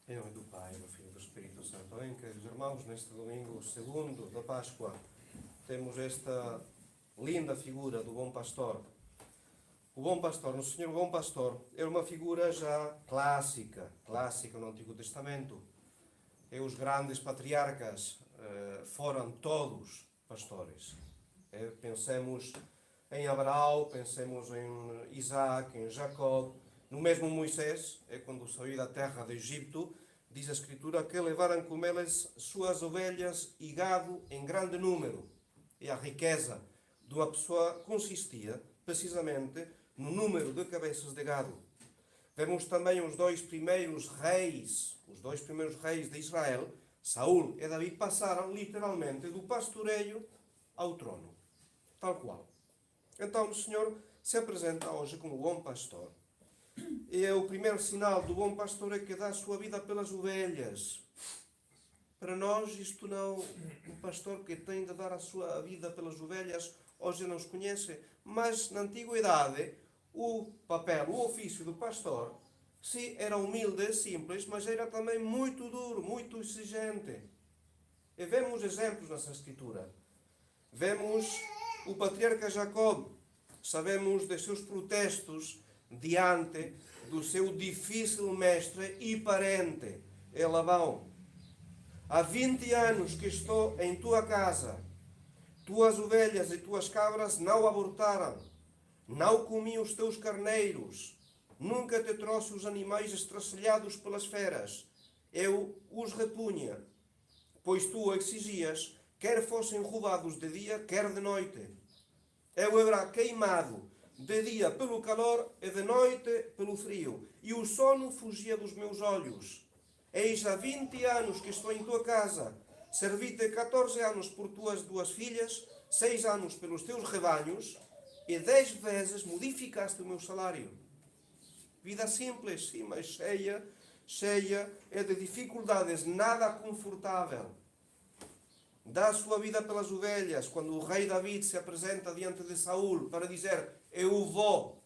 Em nome do Pai, do Filho e do Espírito Santo. Amém, queridos irmãos, neste domingo segundo da Páscoa, temos esta linda figura do bom pastor. O bom pastor, nosso Senhor bom pastor, é uma figura já clássica no Antigo Testamento. E os grandes patriarcas foram todos pastores. Pensemos em Abraão, pensemos em Isaac, em Jacó. No mesmo Moisés, quando saiu da terra do Egito, diz a Escritura que levaram com eles suas ovelhas e gado em grande número. E a riqueza de uma pessoa consistia precisamente no número de cabeças de gado. Vemos também os dois primeiros reis de Israel, Saul e Davi, passaram literalmente do pastoreio ao trono. Tal qual. Então o Senhor se apresenta hoje como bom pastor. E o primeiro sinal do bom pastor é que dá a sua vida pelas ovelhas. Para nós isto não, um pastor que tem de dar a sua vida pelas ovelhas, hoje não se conhece, mas na antiguidade o papel, o ofício do pastor, sim, era humilde, simples, mas era também muito duro, muito exigente. E vemos exemplos nessa escritura. Vemos o patriarca Jacó, sabemos de seus protestos diante do seu difícil mestre e parente, Labão. Há 20 anos que estou em tua casa, tuas ovelhas e tuas cabras não abortaram, não comi os teus carneiros, nunca te trouxe os animais estracelhados pelas feras, eu os repunha, pois tu exigias, quer fossem roubados de dia, quer de noite. Eu era queimado de dia pelo calor e de noite pelo frio, e o sono fugia dos meus olhos. Eis há 20 anos que estou em tua casa, servi-te 14 anos por tuas 2 filhas, 6 anos pelos teus rebanhos, e 10 vezes modificaste o meu salário. Vida simples, sim, mas cheia é de dificuldades, nada confortável. Dá a sua vida pelas ovelhas. Quando o rei David se apresenta diante de Saul para dizer: eu vou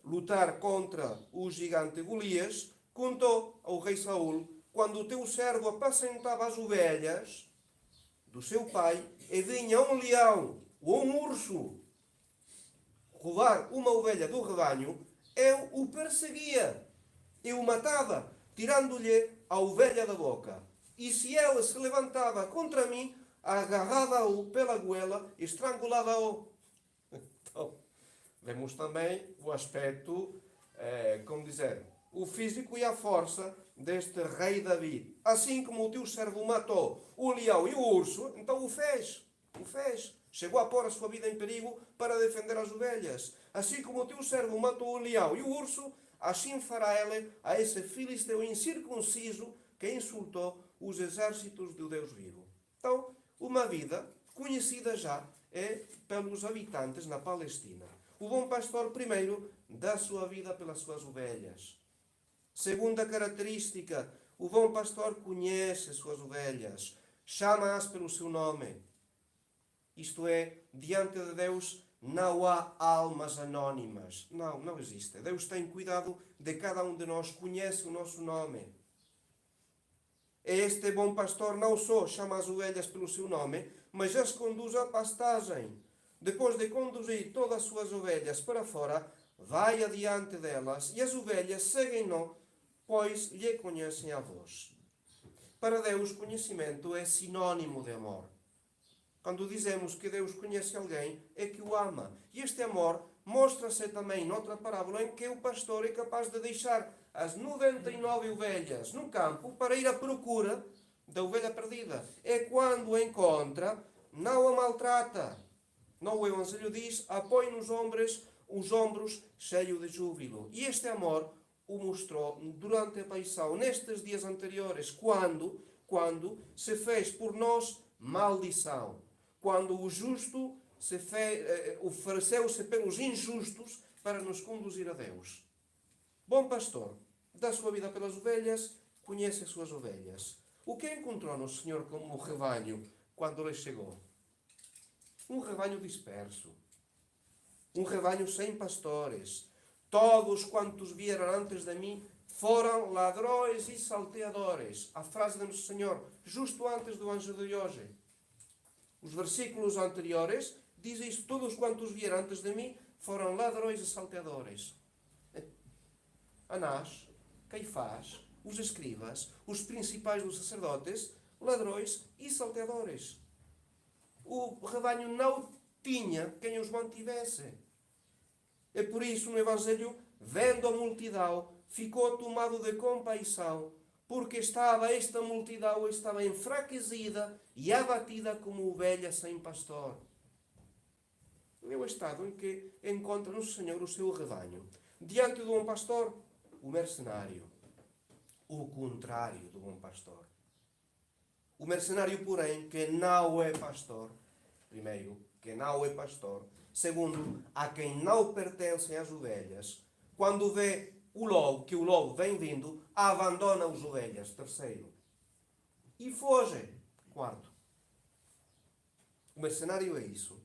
lutar contra o gigante Golias, contou ao rei Saul: quando o teu servo apacentava as ovelhas do seu pai, e vinha um leão ou um urso roubar uma ovelha do rebanho, eu o perseguia, eu o matava, tirando-lhe a ovelha da boca. E se ele se levantava contra mim, agarrava-o pela goela e estrangulava-o. Então, vemos também o aspecto, o físico e a força deste rei Davi. Assim como o teu servo matou o leão e o urso, então o fez. Chegou a pôr a sua vida em perigo para defender as ovelhas. Assim como o teu servo matou o leão e o urso, assim fará ele a esse filisteu incircunciso que insultou os exércitos do Deus vivo. Então, uma vida conhecida já pelos habitantes na Palestina. O bom pastor, primeiro, dá a sua vida pelas suas ovelhas. Segunda característica, o bom pastor conhece as suas ovelhas, chama-as pelo seu nome. Isto é, diante de Deus não há almas anónimas. Não existe. Deus tem cuidado de cada um de nós, conhece o nosso nome. Este bom pastor não só chama as ovelhas pelo seu nome, mas as conduz à pastagem. Depois de conduzir todas as suas ovelhas para fora, vai adiante delas e as ovelhas seguem-no, pois lhe conhecem a voz. Para Deus, conhecimento é sinónimo de amor. Quando dizemos que Deus conhece alguém, é que o ama. E este amor mostra-se também noutra parábola em que o pastor é capaz de deixar as 99 ovelhas no campo para ir à procura da ovelha perdida. É quando a encontra, não a maltrata. No Evangelho diz, apoia nos os ombros cheio de júbilo. E este amor o mostrou durante a paixão, nestes dias anteriores, quando se fez por nós maldição. Quando o justo ofereceu-se pelos injustos para nos conduzir a Deus. Bom pastor, dá sua vida pelas ovelhas, conhece as suas ovelhas. O que encontrou no Senhor como rebanho quando lhe chegou? Um rebanho disperso. Um rebanho sem pastores. Todos quantos vieram antes de mim foram ladrões e salteadores. A frase do nosso Senhor, justo antes do anjo de hoje. Os versículos anteriores dizem isto: todos quantos vieram antes de mim foram ladrões e salteadores. Anás, Caifás, os escribas, os principais dos sacerdotes, ladrões e salteadores. O rebanho não tinha quem os mantivesse. É por isso no Evangelho, vendo a multidão, ficou tomado de compaixão, porque esta multidão estava enfraquecida e abatida como ovelha sem pastor. É o estado em que encontra no Senhor o seu rebanho. Diante do bom pastor, o mercenário. O contrário do bom pastor. O mercenário, porém, que não é pastor. Primeiro, que não é pastor. Segundo, a quem não pertencem as ovelhas. Quando vê que o lobo vem vindo, abandona as ovelhas. Terceiro. E foge. Quarto. O mercenário é isso.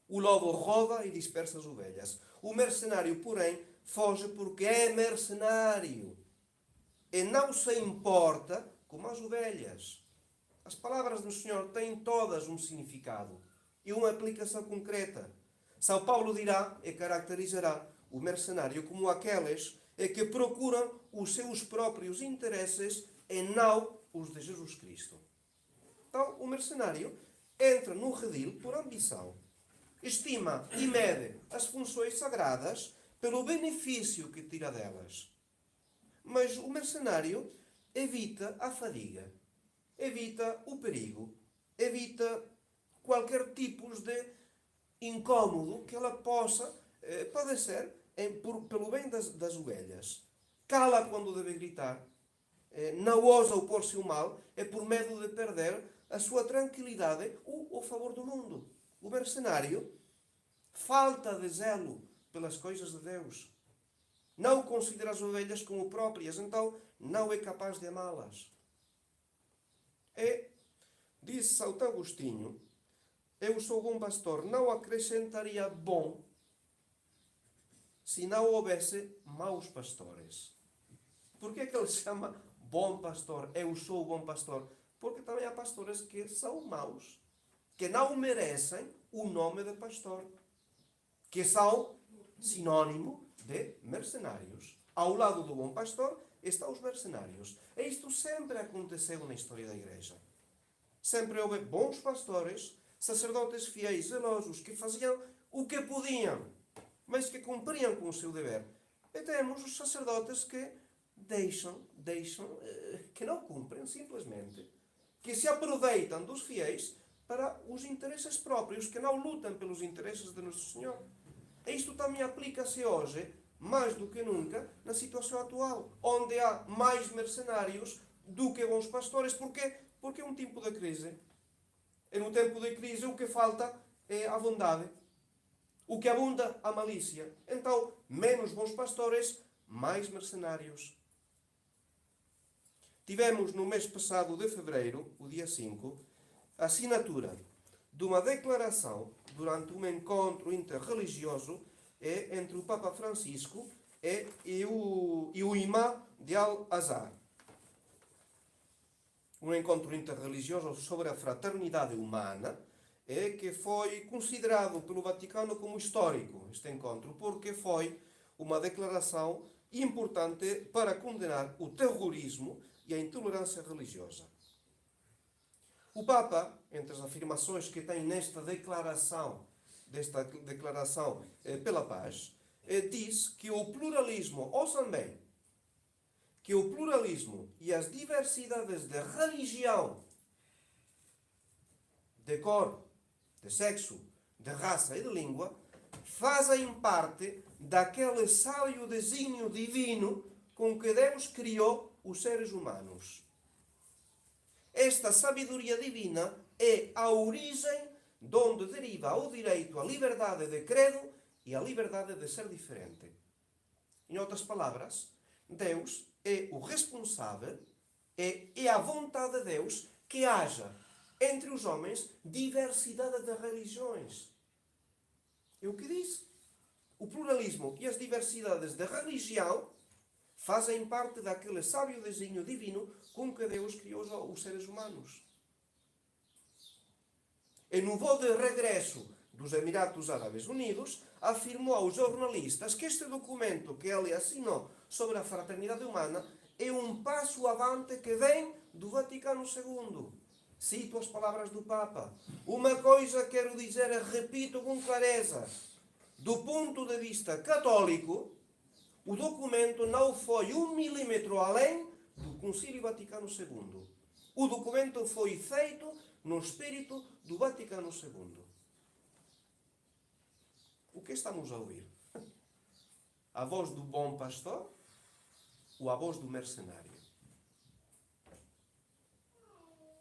O lobo rouba e dispersa as ovelhas. O mercenário, porém, foge porque é mercenário. E não se importa com as ovelhas. As palavras do Senhor têm todas um significado e uma aplicação concreta. São Paulo dirá e caracterizará o mercenário como aqueles que procuram os seus próprios interesses e não os de Jesus Cristo. Então, o mercenário entra no redil por ambição. Estima e mede as funções sagradas pelo benefício que tira delas. Mas o mercenário evita a fadiga, evita o perigo, evita qualquer tipo de incômodo que ela possa padecer pelo bem das ovelhas. Cala quando deve gritar, não ousa opor-se ao mal, é por medo de perder a sua tranquilidade ou o favor do mundo. O mercenário falta de zelo pelas coisas de Deus. Não considera as ovelhas como próprias, então não é capaz de amá-las. Disse Santo Agostinho, eu sou bom pastor, não acrescentaria bom se não houvesse maus pastores. Por que ele chama bom pastor? Eu sou o bom pastor. Porque também há pastores que são maus, que não merecem o nome de pastor, que são sinónimo de mercenários. Ao lado do bom pastor estão os mercenários. E isto sempre aconteceu na história da igreja. Sempre houve bons pastores, sacerdotes fiéis, zelosos, que faziam o que podiam, mas que cumpriam com o seu dever. E temos os sacerdotes que deixam, que não cumprem simplesmente, que se aproveitam dos fiéis para os interesses próprios, que não lutam pelos interesses de Nosso Senhor. E isto também aplica-se hoje, mais do que nunca, na situação atual, onde há mais mercenários do que bons pastores. Porquê? Porque é um tempo de crise. E no tempo de crise o que falta é a bondade. O que abunda, a malícia. Então, menos bons pastores, mais mercenários. Tivemos no mês passado de fevereiro, o dia 5, a assinatura de uma declaração durante um encontro interreligioso entre o Papa Francisco e o imã de Al-Azhar. Um encontro interreligioso sobre a fraternidade humana, que foi considerado pelo Vaticano como histórico, este encontro, porque foi uma declaração importante para condenar o terrorismo e a intolerância religiosa. O Papa, entre as afirmações que tem nesta declaração pela paz, diz que o pluralismo, ouçam bem, que o pluralismo e as diversidades de religião, de cor, de sexo, de raça e de língua, fazem parte daquele sábio desígnio divino com que Deus criou os seres humanos. Esta sabedoria divina é a origem de onde deriva o direito à liberdade de credo e à liberdade de ser diferente. Em outras palavras, Deus é o responsável, é a vontade de Deus que haja entre os homens diversidade de religiões. É o que diz. O pluralismo e as diversidades de religião fazem parte daquele sábio desenho divino com que Deus criou os seres humanos. E no voo de regresso dos Emirados Árabes Unidos, afirmou aos jornalistas que este documento que ele assinou sobre a fraternidade humana é um passo avante que vem do Vaticano II. Cito as palavras do Papa. Uma coisa quero dizer e repito com clareza. Do ponto de vista católico, o documento não foi 1 milímetro além do Concílio Vaticano II. O documento foi feito no espírito do Vaticano II. O que estamos a ouvir? A voz do bom pastor ou a voz do mercenário?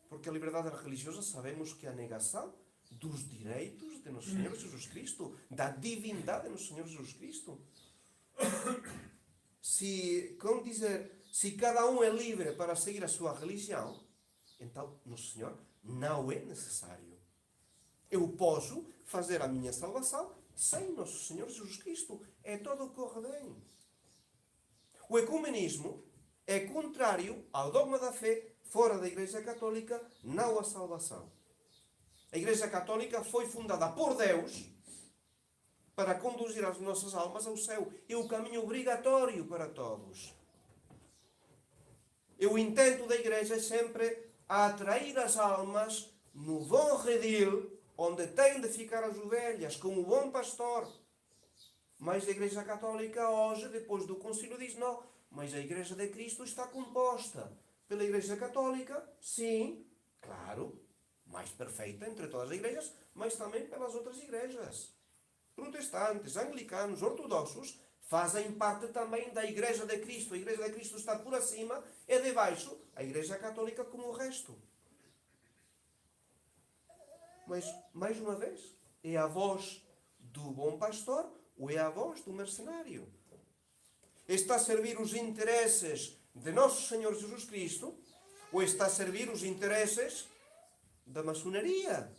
Porque a liberdade religiosa sabemos que é a negação dos direitos de nosso Senhor Jesus Cristo, da divindade de nosso Senhor Jesus Cristo. Como dizer, se cada um é livre para seguir a sua religião, então nosso Senhor não é necessário. Eu posso fazer a minha salvação sem nosso Senhor Jesus Cristo. É todo corre bem. O ecumenismo é contrário ao dogma da fé fora da Igreja Católica, não a salvação. A Igreja Católica foi fundada por Deus para conduzir as nossas almas ao céu. É o caminho obrigatório para todos. E o intento da Igreja é sempre atrair as almas no bom redil, onde têm de ficar as ovelhas, como o bom pastor. Mas a Igreja Católica hoje, depois do concílio, diz não, mas a Igreja de Cristo está composta pela Igreja Católica, sim, claro, mais perfeita entre todas as igrejas, mas também pelas outras igrejas. Protestantes, anglicanos, ortodoxos, fazem parte também da Igreja de Cristo. A Igreja de Cristo está por acima e debaixo a Igreja Católica como o resto. Mas, mais uma vez, é a voz do bom pastor ou é a voz do mercenário? Está a servir os interesses de nosso Senhor Jesus Cristo ou está a servir os interesses da maçonaria,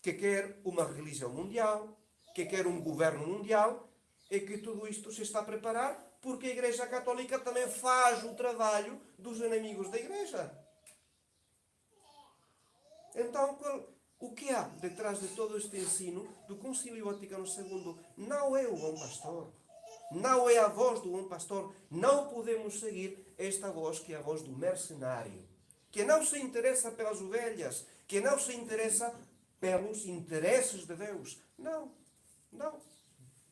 que quer uma religião mundial, que quer um governo mundial, e que tudo isto se está a preparar porque a Igreja Católica também faz o trabalho dos inimigos da Igreja. Então, o que há detrás de todo este ensino do Concílio Vaticano II? Não é o bom pastor. Não é a voz do bom pastor. Não podemos seguir esta voz que é a voz do mercenário, que não se interessa pelas ovelhas, que não se interessa pelos interesses de Deus. Não, não.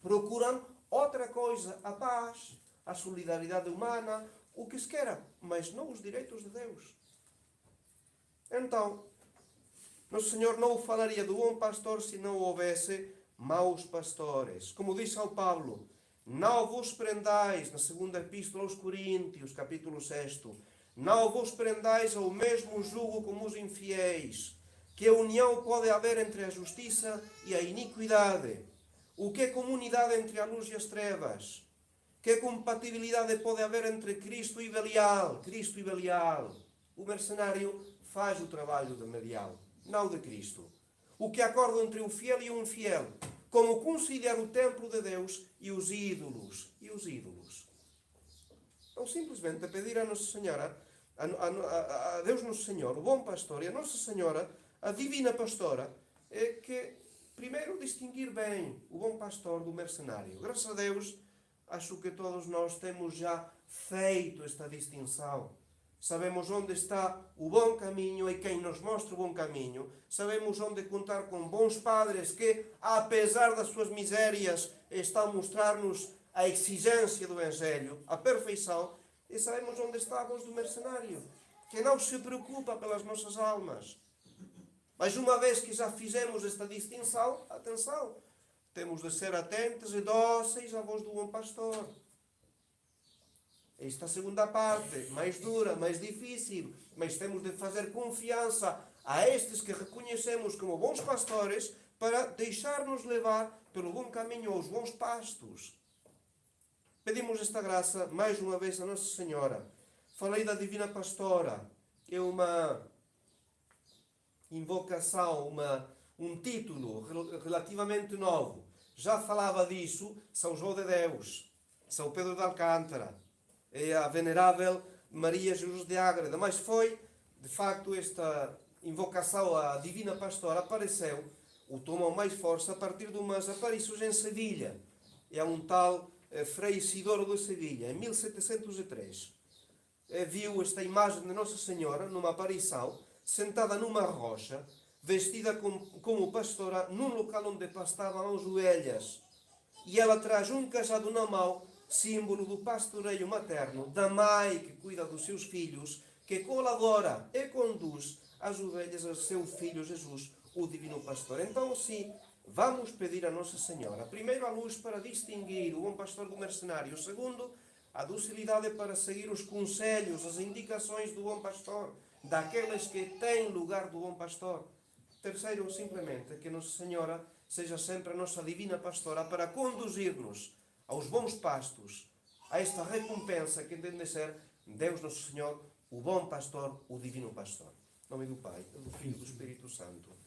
Procuram outra coisa, a paz, a solidariedade humana, o que se queira, mas não os direitos de Deus. Então, nosso Senhor não falaria do bom pastor se não houvesse maus pastores. Como disse ao Paulo, não vos prendais, na segunda epístola aos Coríntios, capítulo 6, não vos prendais ao mesmo jugo como os infiéis, que a união pode haver entre a justiça e a iniquidade. O que é comunidade entre a luz e as trevas? Que compatibilidade pode haver entre Cristo e Belial? Cristo e Belial. O mercenário faz o trabalho de Belial, não de Cristo. O que acorda entre o fiel e o infiel? Como conciliar o templo de Deus e os ídolos? E os ídolos? Então, simplesmente pedir a Nossa Senhora, a Deus Nosso Senhor, o bom pastor, e a Nossa Senhora, a divina pastora, é que, primeiro, distinguir bem o bom pastor do mercenário. Graças a Deus, acho que todos nós temos já feito esta distinção. Sabemos onde está o bom caminho e quem nos mostra o bom caminho. Sabemos onde contar com bons padres que, apesar das suas misérias, estão a mostrar-nos a exigência do Evangelho, a perfeição. E sabemos onde está a voz do mercenário, que não se preocupa pelas nossas almas. Mas uma vez que já fizemos esta distinção, atenção, temos de ser atentos e dóceis à voz do bom pastor. Esta segunda parte, mais dura, mais difícil, mas temos de fazer confiança a estes que reconhecemos como bons pastores para deixar-nos levar pelo bom caminho aos bons pastos. Pedimos esta graça mais uma vez a Nossa Senhora. Falei da Divina Pastora, é uma invocação, um título relativamente novo. Já falava disso São João de Deus, São Pedro de Alcântara, é a venerável Maria Jesus de Ágreda. Mas foi, de facto, esta invocação à Divina Pastora apareceu, ou tomou mais força, a partir de umas aparições em Sevilha. É um tal Frei Isidoro de Sevilha, em 1703. Viu esta imagem de Nossa Senhora, numa aparição, sentada numa rocha, vestida como pastora, num local onde pastavam ovelhas. E ela traz um cajado na mão, símbolo do pastoreio materno, da mãe que cuida dos seus filhos, que colabora e conduz as ovelhas ao seu filho Jesus, o Divino Pastor. Então, sim, vamos pedir a Nossa Senhora, primeiro, a luz para distinguir o bom pastor do mercenário, segundo, a docilidade para seguir os conselhos, as indicações do bom pastor, daqueles que têm lugar do bom pastor. Terceiro, simplesmente, que Nossa Senhora seja sempre a nossa divina pastora para conduzir-nos aos bons pastos, a esta recompensa que entende ser Deus Nosso Senhor, o bom pastor, o divino pastor. Em nome do Pai, do Filho e do Espírito Santo.